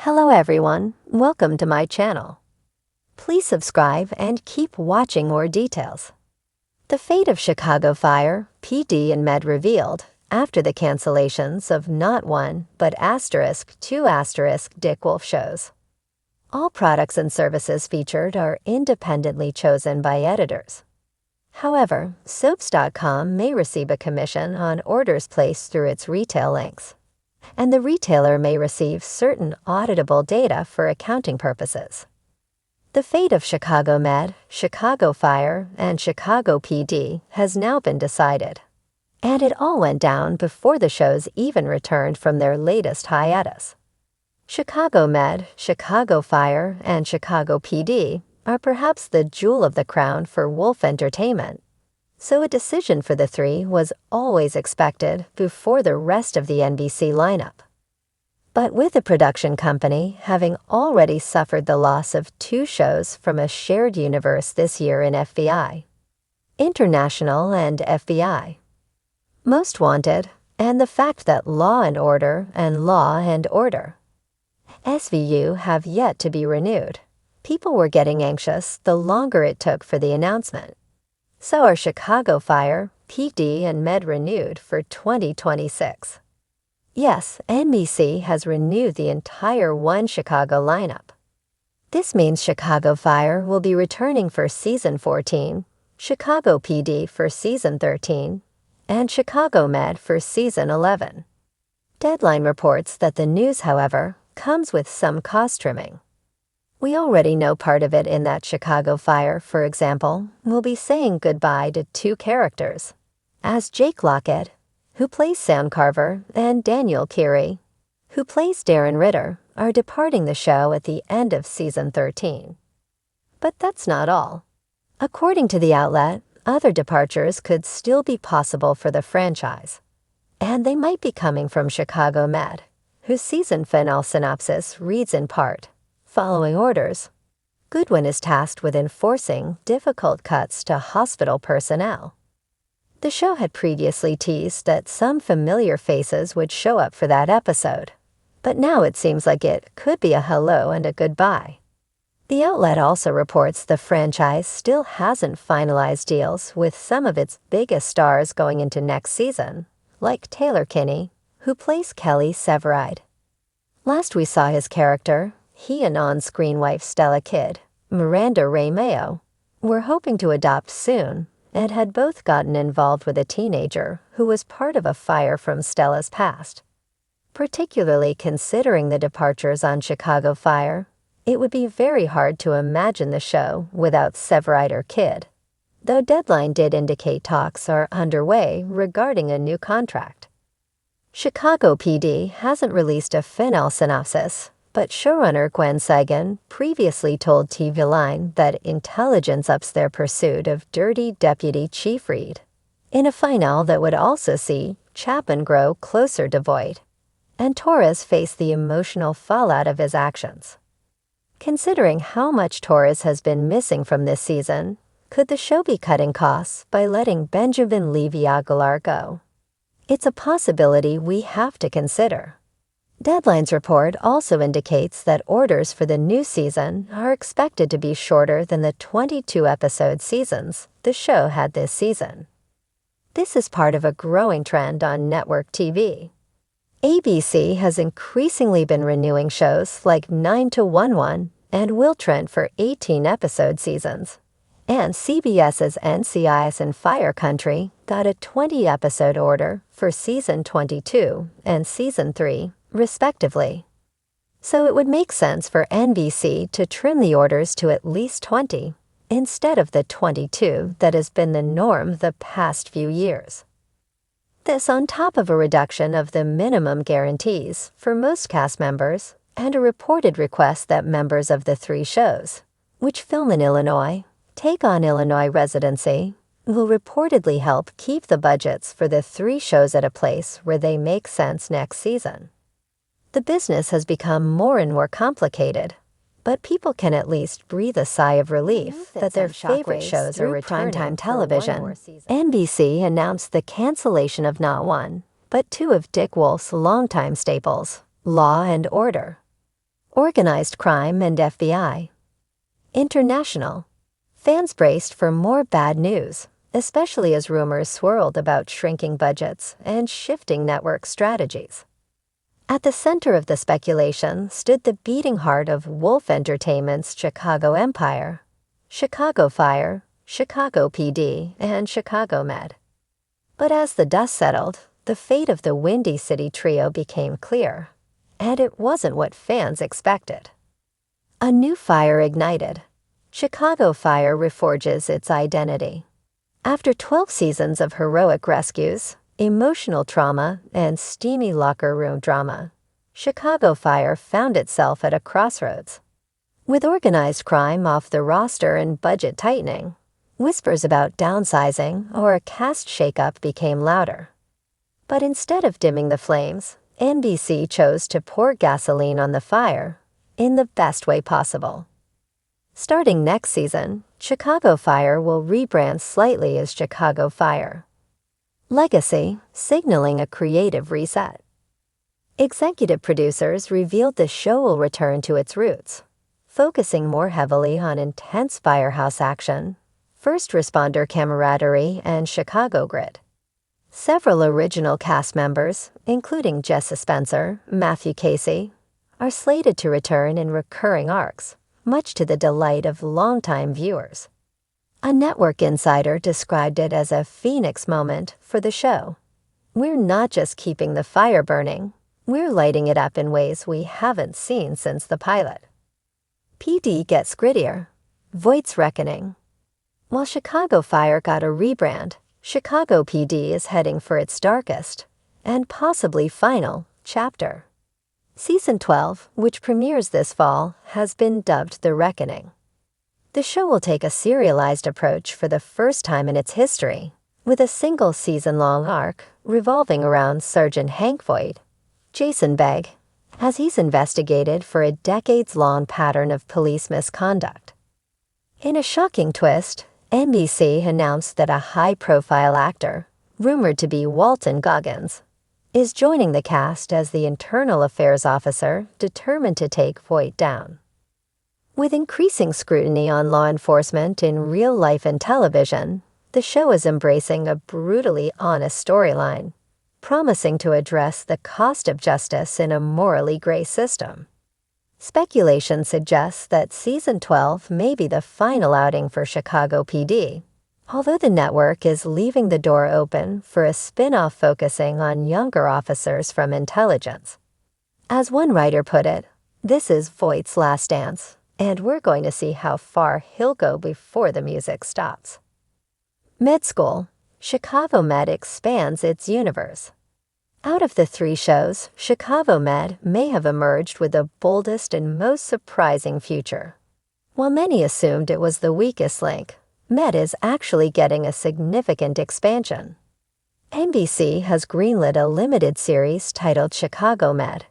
Hello everyone, welcome to my channel. Please subscribe and keep watching more details. The fate of Chicago Fire, PD and Med revealed after the cancellations of not one but *2* Dick Wolf shows. All products and services featured are independently chosen by editors. However, soaps.com may receive a commission on orders placed through its retail links, and the retailer may receive certain auditable data for accounting purposes. The fate of Chicago Med, Chicago Fire, and Chicago PD has now been decided, and it all went down before the shows even returned from their latest hiatus. Chicago Med, Chicago Fire, and Chicago PD are perhaps the jewel of the crown for Wolf Entertainment, so a decision for the three was always expected before the rest of the NBC lineup. But with the production company having already suffered the loss of 2 shows from a shared universe this year in FBI, International and FBI, Most Wanted, and the fact that Law and Order and Law and Order, SVU have yet to be renewed, people were getting anxious the longer it took for the announcement. So are Chicago Fire, PD, and Med renewed for 2026. Yes, NBC has renewed the entire One Chicago lineup. This means Chicago Fire will be returning for Season 14, Chicago PD for Season 13, and Chicago Med for Season 11. Deadline reports that the news, however, comes with some cost trimming. We already know part of it in that Chicago Fire, for example, will be saying goodbye to 2 characters, as Jake Lockett, who plays Sam Carver, and Daniel Keary, who plays Darren Ritter, are departing the show at the end of Season 13. But that's not all. According to the outlet, other departures could still be possible for the franchise, and they might be coming from Chicago Med, whose season finale synopsis reads in part, "Following orders, Goodwin is tasked with enforcing difficult cuts to hospital personnel." The show had previously teased that some familiar faces would show up for that episode, but now it seems like it could be a hello and a goodbye. The outlet also reports the franchise still hasn't finalized deals with some of its biggest stars going into next season, like Taylor Kinney, who plays Kelly Severide. Last we saw his character, he and on-screen wife Stella Kidd, Miranda Ray Mayo, were hoping to adopt soon and had both gotten involved with a teenager who was part of a fire from Stella's past. Particularly considering the departures on Chicago Fire, it would be very hard to imagine the show without Severide or Kidd, though Deadline did indicate talks are underway regarding a new contract. Chicago PD hasn't released a finale synopsis, but showrunner Gwen Sagan previously told TV Line that intelligence ups their pursuit of dirty Deputy Chief Reed, in a finale that would also see Chapman grow closer to Voight, and Torres face the emotional fallout of his actions. Considering how much Torres has been missing from this season, could the show be cutting costs by letting Benjamin Levy Aguilar go? It's a possibility we have to consider. Deadline's report also indicates that orders for the new season are expected to be shorter than the 22-episode seasons the show had this season. This is part of a growing trend on network TV. ABC has increasingly been renewing shows like 9-to-11 and Will Trent for 18-episode seasons, and CBS's NCIS and Fire Country got a 20-episode order for Season 22 and Season 3, respectively. So it would make sense for NBC to trim the orders to at least 20, instead of the 22 that has been the norm the past few years. This on top of a reduction of the minimum guarantees for most cast members and a reported request that members of the 3 shows, which film in Illinois, take on Illinois residency, will reportedly help keep the budgets for the 3 shows at a place where they make sense next season. The business has become more and more complicated, but people can at least breathe a sigh of relief that their favorite shows are returning primetime television. NBC announced the cancellation of not one, but 2 of Dick Wolf's longtime staples, Law and Order. Organized crime and FBI. International. Fans braced for more bad news, especially as rumors swirled about shrinking budgets and shifting network strategies. At the center of the speculation stood the beating heart of Wolf Entertainment's Chicago empire: Chicago Fire, Chicago PD, and Chicago Med. But as the dust settled, the fate of the Windy City trio became clear, and it wasn't what fans expected. A new fire ignited. Chicago Fire reforges its identity. After 12 seasons of heroic rescues, emotional trauma, and steamy locker room drama, Chicago Fire found itself at a crossroads. With organized crime off the roster and budget tightening, whispers about downsizing or a cast shakeup became louder. But instead of dimming the flames, NBC chose to pour gasoline on the fire in the best way possible. Starting next season, Chicago Fire will rebrand slightly as Chicago Fire. Legacy, signaling a creative reset. Executive producers revealed the show will return to its roots, focusing more heavily on intense firehouse action, first responder camaraderie, and Chicago grit. Several original cast members, including Jessa Spencer, Matthew Casey, are slated to return in recurring arcs, much to the delight of longtime viewers. A network insider described it as a phoenix moment for the show. We're not just keeping the fire burning, we're lighting it up in ways we haven't seen since the pilot. PD gets grittier. Voight's reckoning. While Chicago Fire got a rebrand, Chicago PD is heading for its darkest, and possibly final, chapter. Season 12, which premieres this fall, has been dubbed The Reckoning. The show will take a serialized approach for the first time in its history, with a single season-long arc revolving around Sergeant Hank Voight, Jason Begg, as he's investigated for a decades-long pattern of police misconduct. In a shocking twist, NBC announced that a high-profile actor, rumored to be Walton Goggins, is joining the cast as the internal affairs officer determined to take Voight down. With increasing scrutiny on law enforcement in real life and television, the show is embracing a brutally honest storyline, promising to address the cost of justice in a morally gray system. Speculation suggests that Season 12 may be the final outing for Chicago PD, although the network is leaving the door open for a spin-off focusing on younger officers from intelligence. As one writer put it, this is Voight's last dance, and we're going to see how far he'll go before the music stops. Med School. Chicago Med expands its universe. Out of the 3 shows, Chicago Med may have emerged with the boldest and most surprising future. While many assumed it was the weakest link, Med is actually getting a significant expansion. NBC has greenlit a limited series titled Chicago Med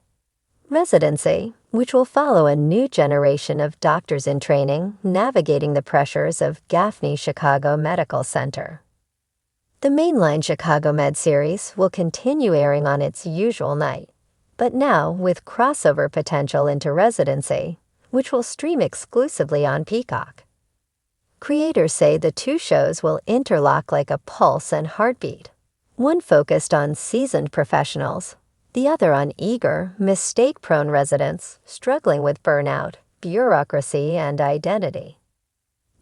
Residency, which will follow a new generation of doctors in training navigating the pressures of Gaffney Chicago Medical Center. The mainline Chicago Med series will continue airing on its usual night, but now with crossover potential into Residency, which will stream exclusively on Peacock. Creators say the 2 shows will interlock like a pulse and heartbeat, one focused on seasoned professionals, the other on eager, mistake-prone residents struggling with burnout, bureaucracy, and identity.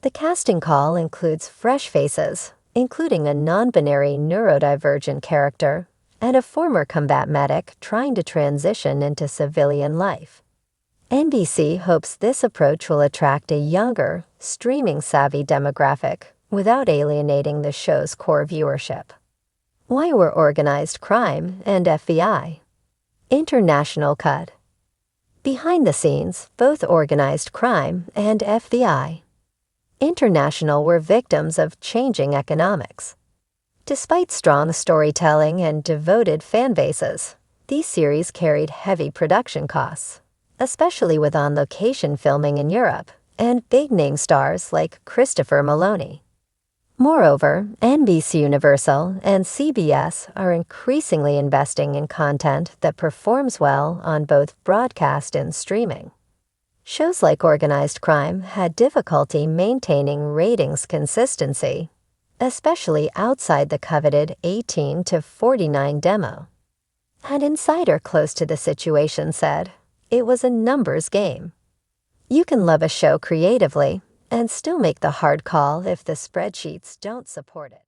The casting call includes fresh faces, including a non-binary neurodivergent character and a former combat medic trying to transition into civilian life. NBC hopes this approach will attract a younger, streaming-savvy demographic without alienating the show's core viewership. Why were organized crime and FBI? International cut. Behind the scenes, both organized crime and FBI. International were victims of changing economics. Despite strong storytelling and devoted fan bases, these series carried heavy production costs, especially with on-location filming in Europe and big-name stars like Christopher Maloney. Moreover, NBC Universal and CBS are increasingly investing in content that performs well on both broadcast and streaming. Shows like Organized Crime had difficulty maintaining ratings consistency, especially outside the coveted 18 to 49 demo. An insider close to the situation said, "It was a numbers game. You can love a show creatively and still make the hard call if the spreadsheets don't support it."